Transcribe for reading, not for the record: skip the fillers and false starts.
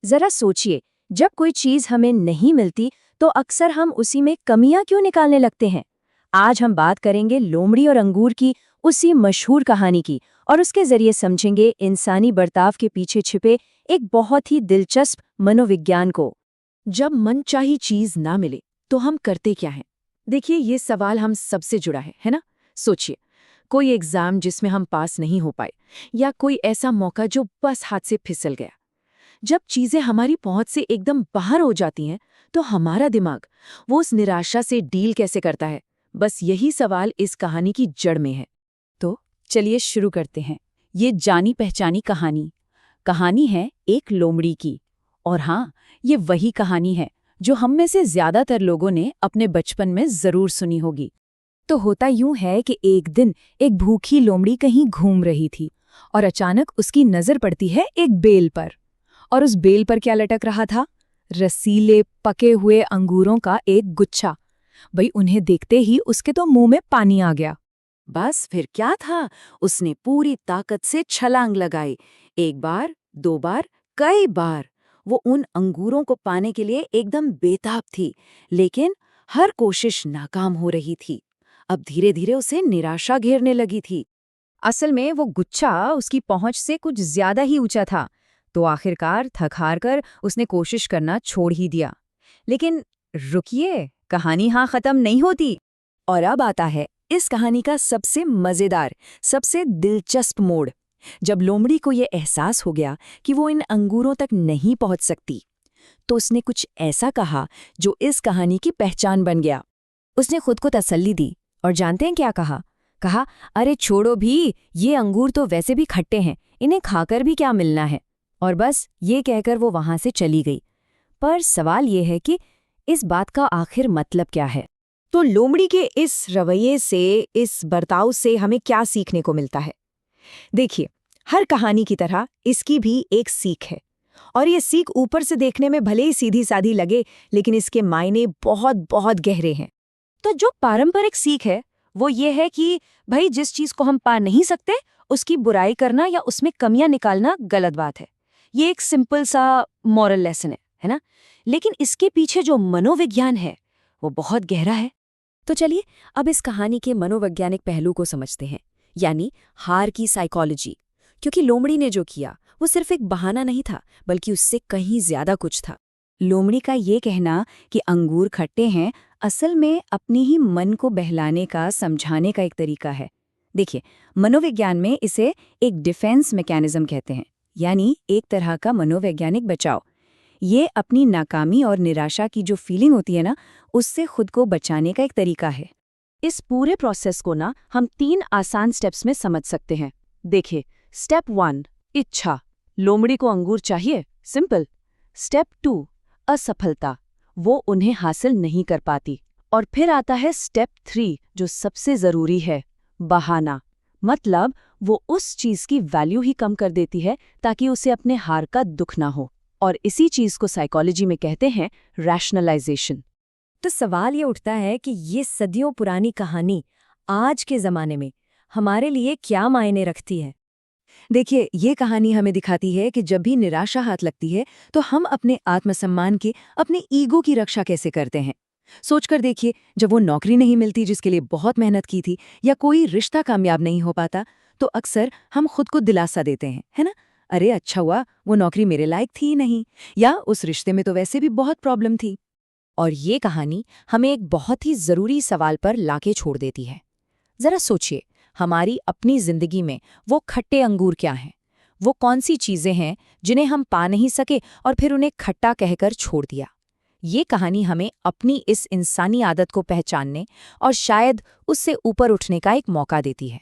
जरा सोचिए, जब कोई चीज हमें नहीं मिलती तो अक्सर हम उसी में कमियां क्यों निकालने लगते हैं। आज हम बात करेंगे लोमड़ी और अंगूर की उसी मशहूर कहानी की, और उसके जरिए समझेंगे इंसानी बर्ताव के पीछे छिपे एक बहुत ही दिलचस्प मनोविज्ञान को। जब मनचाही चीज ना मिले तो हम करते क्या हैं? देखिए, ये सवाल हम सबसे जुड़ा है ना? सोचिए, कोई एग्जाम जिसमें हम पास नहीं हो पाए, या कोई ऐसा मौका जो बस हाथ से फिसल गया। जब चीजें हमारी पहुंच से एकदम बाहर हो जाती हैं, तो हमारा दिमाग वो उस निराशा से डील कैसे करता है? बस यही सवाल इस कहानी की जड़ में है। तो चलिए शुरू करते हैं। ये जानी पहचानी कहानी है एक लोमड़ी की। और हाँ, ये वही कहानी है जो हम में से ज्यादातर लोगों ने अपने बचपन में जरूर सुनी होगी। तो होता यूं है कि एक दिन एक भूखी लोमड़ी कहीं घूम रही थी, और अचानक उसकी नजर पड़ती है एक बेल पर। और उस बेल पर क्या लटक रहा था? रसीले पके हुए अंगूरों का एक गुच्छा। भाई, उन्हें देखते ही उसके तो मुंह में पानी आ गया। बस फिर क्या था, उसने पूरी ताकत से छलांग लगाई। एक बार, दो बार, कई बार। वो उन अंगूरों को पाने के लिए एकदम बेताब थी, लेकिन हर कोशिश नाकाम हो रही थी। अब धीरे धीरे उसे निराशा घेरने लगी थी। असल में वो गुच्छा उसकी पहुंच से कुछ ज्यादा ही ऊंचा था, तो आखिरकार थक हार कर उसने कोशिश करना छोड़ ही दिया। लेकिन रुकिए, कहानी हाँ खत्म नहीं होती। और अब आता है इस कहानी का सबसे मजेदार, सबसे दिलचस्प मोड़। जब लोमड़ी को ये एहसास हो गया कि वो इन अंगूरों तक नहीं पहुंच सकती, तो उसने कुछ ऐसा कहा जो इस कहानी की पहचान बन गया। उसने खुद को तसल्ली दी, और जानते हैं क्या कहा? कहा, अरे छोड़ो भी, ये अंगूर तो वैसे भी खट्टे हैं, इन्हें खाकर भी क्या मिलना है। और बस ये कहकर वो वहां से चली गई। पर सवाल ये है कि इस बात का आखिर मतलब क्या है? तो लोमड़ी के इस रवैये से, इस बर्ताव से हमें क्या सीखने को मिलता है? देखिए, हर कहानी की तरह इसकी भी एक सीख है। और ये सीख ऊपर से देखने में भले ही सीधी साधी लगे, लेकिन इसके मायने बहुत बहुत गहरे हैं। तो जो पारंपरिक सीख है वो ये है कि भाई, जिस चीज को हम पा नहीं सकते उसकी बुराई करना या उसमें कमियां निकालना गलत बात है। ये एक सिंपल सा मॉरल लेसन है ना? लेकिन इसके पीछे जो मनोविज्ञान है वो बहुत गहरा है। तो चलिए अब इस कहानी के मनोवैज्ञानिक पहलू को समझते हैं, यानी हार की साइकोलॉजी। क्योंकि लोमड़ी ने जो किया वो सिर्फ एक बहाना नहीं था, बल्कि उससे कहीं ज्यादा कुछ था। लोमड़ी का ये कहना कि अंगूर खट्टे हैं, असल में अपनी ही मन को बहलाने का, समझाने का एक तरीका है। देखिए, मनोविज्ञान में इसे एक डिफेंस मैकेनिज्म कहते हैं, यानी एक तरह का मनोवैज्ञानिक बचाव। ये अपनी नाकामी और निराशा की जो फीलिंग होती है ना, उससे खुद को बचाने का एक तरीका है। इस पूरे प्रोसेस को ना हम 3 आसान स्टेप्स में समझ सकते हैं। देखिए, स्टेप 1, इच्छा। लोमड़ी को अंगूर चाहिए, सिंपल। स्टेप 2, असफलता, वो उन्हें हासिल नहीं कर पाती। और फिर आता है स्टेप 3, जो सबसे जरूरी है, बहाना। मतलब वो उस चीज की वैल्यू ही कम कर देती है ताकि उसे अपने हार का दुख ना हो। और इसी चीज को साइकोलॉजी में कहते हैं रैशनलाइजेशन। तो सवाल ये उठता है कि ये सदियों पुरानी कहानी आज के ज़माने में हमारे लिए क्या मायने रखती है। देखिए, ये कहानी हमें दिखाती है कि जब भी निराशा हाथ लगती है तो हम अपने आत्मसम्मान की, अपने ईगो की रक्षा कैसे करते हैं। सोचकर देखिए, जब वो नौकरी नहीं मिलती जिसके लिए बहुत मेहनत की थी, या कोई रिश्ता कामयाब नहीं हो पाता, तो अक्सर हम खुद को दिलासा देते हैं, है ना? अरे अच्छा हुआ, वो नौकरी मेरे लायक थी ही नहीं, या उस रिश्ते में तो वैसे भी बहुत प्रॉब्लम थी। और ये कहानी हमें एक बहुत ही ज़रूरी सवाल पर लाके छोड़ देती है। ज़रा सोचिए, हमारी अपनी ज़िंदगी में वो खट्टे अंगूर क्या हैं? वो कौन सी चीज़ें हैं जिन्हें हम पा नहीं सके और फिर उन्हें खट्टा कहकर छोड़ दिया? ये कहानी हमें अपनी इस इंसानी आदत को पहचानने और शायद उससे ऊपर उठने का एक मौका देती है।